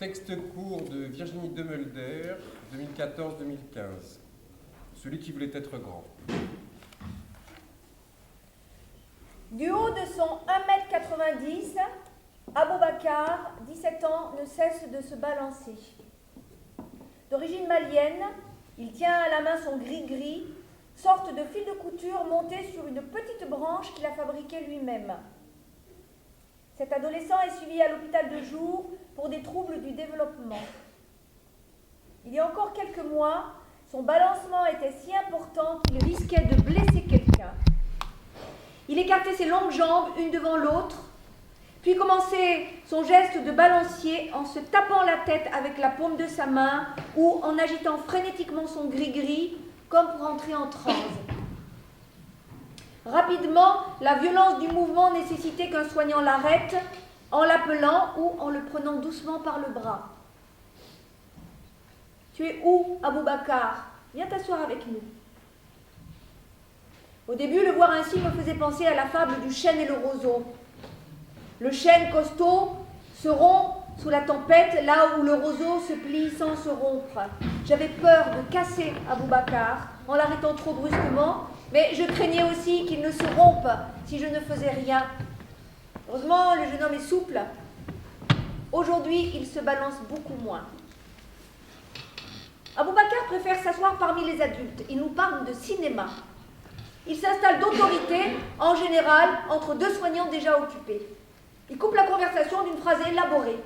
Texte court de Virginie Demulder, 2014-2015. Celui qui voulait être grand. Du haut de son 1,90 m, Aboubacar, 17 ans, ne cesse de se balancer. D'origine malienne, il tient à la main son gris-gris, sorte de fil de couture monté sur une petite branche qu'il a fabriquée lui-même. Cet adolescent est suivi à l'hôpital de jour pour des troubles du développement. Il y a encore quelques mois, son balancement était si important qu'il risquait de blesser quelqu'un. Il écartait ses longues jambes une devant l'autre, puis commençait son geste de balancier en se tapant la tête avec la paume de sa main ou en agitant frénétiquement son gris-gris comme pour entrer en transe. Rapidement, la violence du mouvement nécessitait qu'un soignant l'arrête en l'appelant ou en le prenant doucement par le bras. « Tu es où, Aboubacar ? Viens t'asseoir avec nous. » Au début, le voir ainsi me faisait penser à la fable du chêne et le roseau. Le chêne costaud se rompt sous la tempête, là où le roseau se plie sans se rompre. J'avais peur de casser Aboubacar en l'arrêtant trop brusquement, mais je craignais aussi qu'il ne se rompe si je ne faisais rien. Heureusement, le jeune homme est souple. Aujourd'hui, il se balance beaucoup moins. Aboubacar préfère s'asseoir parmi les adultes. Il nous parle de cinéma. Il s'installe d'autorité, en général, entre deux soignants déjà occupés. Il coupe la conversation d'une phrase élaborée.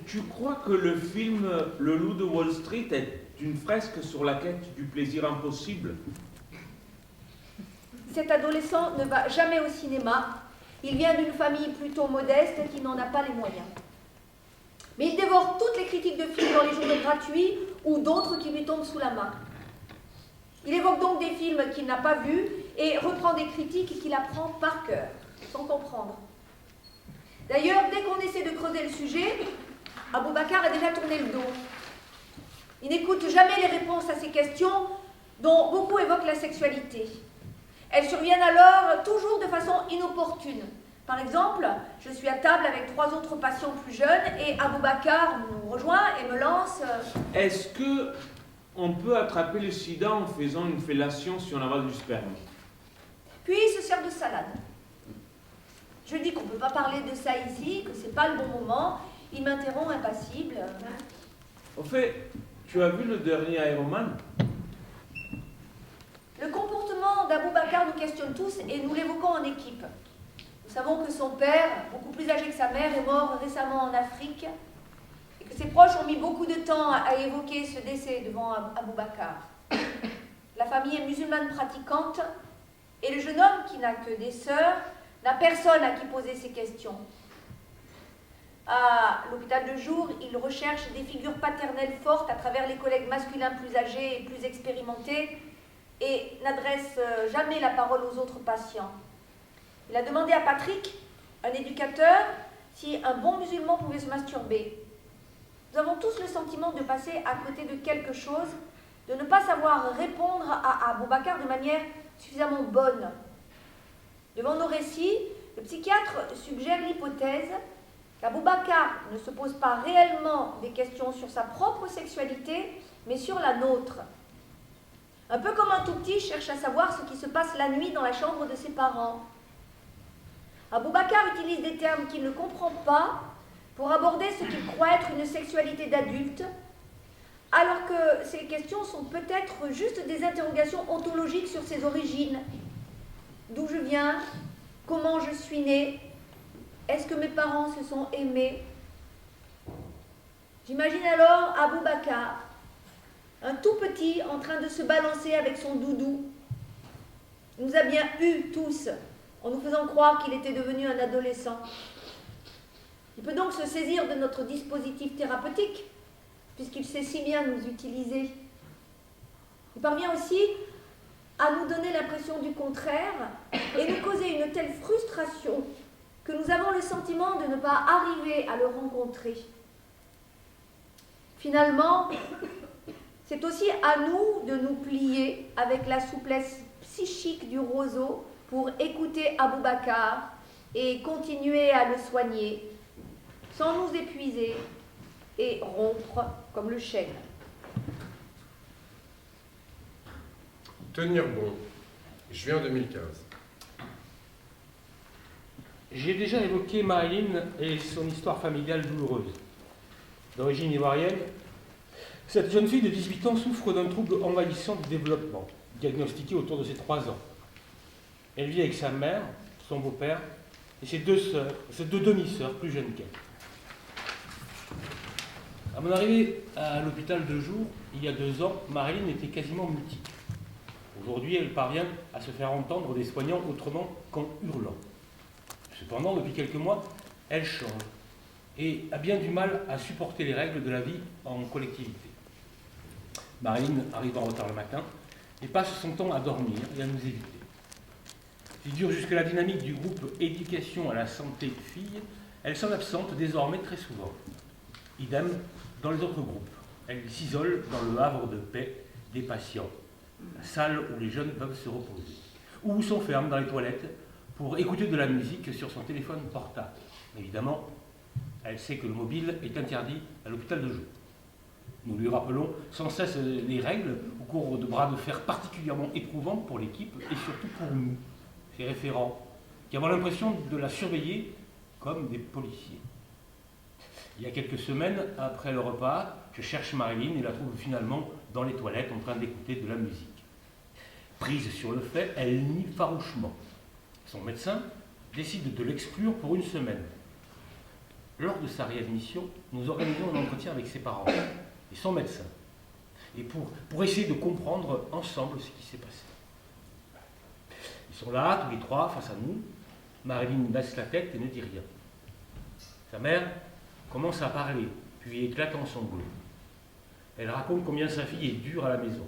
Tu crois que le film Le Loup de Wall Street est une fresque sur la quête du plaisir impossible? Cet adolescent ne va jamais au cinéma. Il vient d'une famille plutôt modeste qui n'en a pas les moyens. Mais il dévore toutes les critiques de films dans les journaux gratuits ou d'autres qui lui tombent sous la main. Il évoque donc des films qu'il n'a pas vus et reprend des critiques qu'il apprend par cœur, sans comprendre. D'ailleurs, dès qu'on essaie de creuser le sujet, Aboubacar a déjà tourné le dos. Il n'écoute jamais les réponses à ces questions dont beaucoup évoquent la sexualité. Elles surviennent alors toujours de façon inopportune. Par exemple, je suis à table avec 3 autres patients plus jeunes et Aboubacar nous rejoint et me lance... Est-ce que on peut attraper le sida en faisant une fellation si on avale du sperme? Puis il se sert de salade. Je dis qu'on ne peut pas parler de ça ici, que c'est pas le bon moment. Il m'interrompt impassible. Au fait, tu as vu le dernier Iron Man? Le comportement d'Aboubacar nous questionne tous et nous l'évoquons en équipe. Nous savons que son père, beaucoup plus âgé que sa mère, est mort récemment en Afrique et que ses proches ont mis beaucoup de temps à évoquer ce décès devant Aboubacar. La famille est musulmane pratiquante et le jeune homme, qui n'a que des sœurs, n'a personne à qui poser ces questions. À l'hôpital de jour, il recherche des figures paternelles fortes à travers les collègues masculins plus âgés et plus expérimentés et n'adresse jamais la parole aux autres patients. Il a demandé à Patrick, un éducateur, si un bon musulman pouvait se masturber. Nous avons tous le sentiment de passer à côté de quelque chose, de ne pas savoir répondre à Aboubacar de manière suffisamment bonne. Devant nos récits, le psychiatre suggère l'hypothèse qu'Aboubacar ne se pose pas réellement des questions sur sa propre sexualité, mais sur la nôtre. Un peu comme un tout petit cherche à savoir ce qui se passe la nuit dans la chambre de ses parents. Aboubacar utilise des termes qu'il ne comprend pas pour aborder ce qu'il croit être une sexualité d'adulte, alors que ces questions sont peut-être juste des interrogations ontologiques sur ses origines. D'où je viens? Comment je suis née? Est-ce que mes parents se sont aimés? J'imagine alors Aboubacar, un tout petit en train de se balancer avec son doudou. Il nous a bien eus tous, en nous faisant croire qu'il était devenu un adolescent. Il peut donc se saisir de notre dispositif thérapeutique, puisqu'il sait si bien nous utiliser. Il parvient aussi à nous donner l'impression du contraire et nous causer une telle frustration que nous avons le sentiment de ne pas arriver à le rencontrer. Finalement, c'est aussi à nous de nous plier avec la souplesse psychique du roseau pour écouter Aboubacar et continuer à le soigner, sans nous épuiser, et rompre comme le chêne. Tenir bon, juin 2015. J'ai déjà évoqué Marilyn et son histoire familiale douloureuse. D'origine ivoirienne, cette jeune fille de 18 ans souffre d'un trouble envahissant du développement, diagnostiqué autour de ses 3 ans. Elle vit avec sa mère, son beau-père et ses 2 sœurs, ses 2 demi-sœurs plus jeunes qu'elle. À mon arrivée à l'hôpital de jour, il y a 2 ans, Marilyn était quasiment mutique. Aujourd'hui, elle parvient à se faire entendre des soignants autrement qu'en hurlant. Cependant, depuis quelques mois, elle change et a bien du mal à supporter les règles de la vie en collectivité. Marilyn arrive en retard le matin et passe son temps à dormir et à nous éviter. Figure jusque la dynamique du groupe Éducation à la santé filles, elle s'en absente désormais très souvent. Idem dans les autres groupes. Elle s'isole dans le havre de paix des patients, la salle où les jeunes peuvent se reposer, ou s'enferme dans les toilettes pour écouter de la musique sur son téléphone portable. Évidemment, elle sait que le mobile est interdit à l'hôpital de jour. Nous lui rappelons sans cesse les règles au cours de bras de fer particulièrement éprouvants pour l'équipe et surtout pour nous, ses référents, qui avons l'impression de la surveiller comme des policiers. Il y a quelques semaines, après le repas, je cherche Marilyn et la trouve finalement dans les toilettes en train d'écouter de la musique. Prise sur le fait, elle nie farouchement. Son médecin décide de l'exclure pour une semaine. Lors de sa réadmission, nous organisons un entretien avec ses parents et son médecin, et pour essayer de comprendre ensemble ce qui s'est passé. Ils sont là, tous les 3, face à nous. Marilyn baisse la tête et ne dit rien. Sa mère commence à parler, puis éclate en sanglots. Elle raconte combien sa fille est dure à la maison.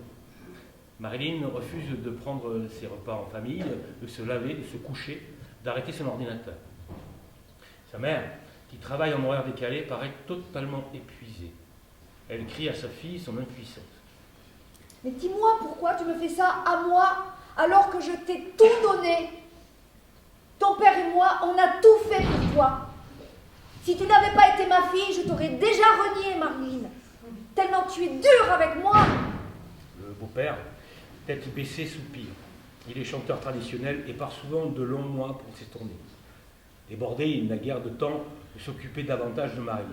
Marilyn refuse de prendre ses repas en famille, de se laver, de se coucher, d'arrêter son ordinateur. Sa mère, qui travaille en horaire décalé, paraît totalement épuisée. Elle crie à sa fille son impuissance. Mais dis-moi, pourquoi tu me fais ça à moi, alors que je t'ai tout donné? Ton père et moi, on a tout fait pour toi. Si tu n'avais pas été ma fille, je t'aurais déjà renié, Marilyn. Tellement tu es dure avec moi. Le beau-père, tête baissée, soupire. Il est chanteur traditionnel et part souvent de longs mois pour ses tournées. Débordé, il n'a guère de temps de s'occuper davantage de Marilyn.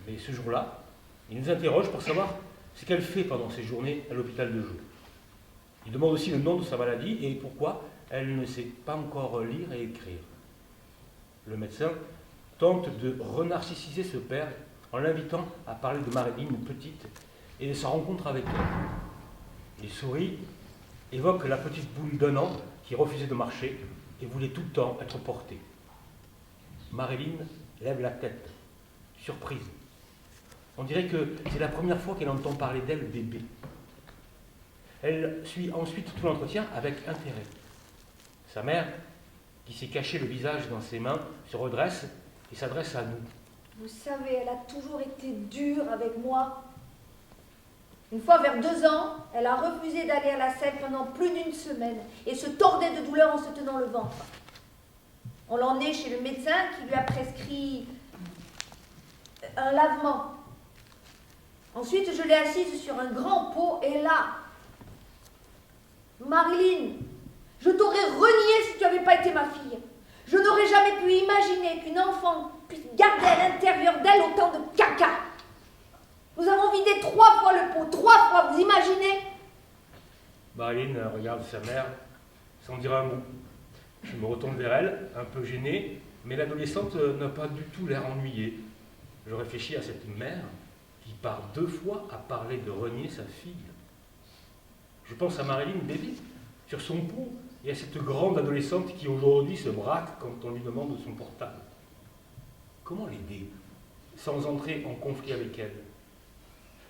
Mais ce jour-là, il nous interroge pour savoir ce qu'elle fait pendant ses journées à l'hôpital de jour. Il demande aussi le nom de sa maladie et pourquoi elle ne sait pas encore lire et écrire. Le médecin tente de renarcissiser ce père en l'invitant à parler de Marilyn petite et de sa rencontre avec elle. Il sourit, évoque la petite boule d'1 an qui refusait de marcher et voulait tout le temps être portée. Marilyn lève la tête, surprise. On dirait que c'est la première fois qu'elle entend parler d'elle bébé. Elle suit ensuite tout l'entretien avec intérêt. Sa mère, qui s'est caché le visage dans ses mains, se redresse et s'adresse à nous. Vous savez, elle a toujours été dure avec moi. Une fois, vers 2 ans, elle a refusé d'aller à la selle pendant plus d'1 semaine et se tordait de douleur en se tenant le ventre. On l'a emmenée chez le médecin qui lui a prescrit un lavement. Ensuite, je l'ai assise sur un grand pot et là, Marilyn, je t'aurais renié si tu n'avais pas été ma fille. Je n'aurais jamais pu imaginer qu'une enfant puisse garder à l'intérieur d'elle autant de caca. Nous avons vidé 3 fois le pot, 3 fois, vous imaginez? Marilyn regarde sa mère sans dire un mot. Je me retourne vers elle, un peu gêné, mais l'adolescente n'a pas du tout l'air ennuyée. Je réfléchis à cette mère qui part 2 fois à parler de renier sa fille. Je pense à Marilyn bébé, sur son pot, et à cette grande adolescente qui aujourd'hui se braque quand on lui demande son portable. Comment l'aider sans entrer en conflit avec elle?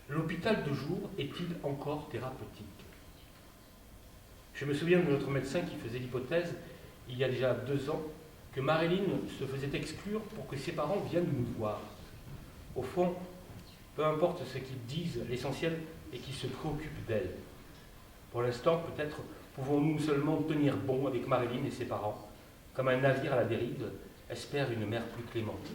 L'hôpital de jour est-il encore thérapeutique? Je me souviens de notre médecin qui faisait l'hypothèse, il y a déjà 2 ans, que Marilyn se faisait exclure pour que ses parents viennent nous voir. Au fond, peu importe ce qu'ils disent, l'essentiel est qu'ils se préoccupent d'elle. Pour l'instant, peut-être pouvons-nous seulement tenir bon avec Marilyn et ses parents, comme un navire à la dérive espère une mer plus clémente.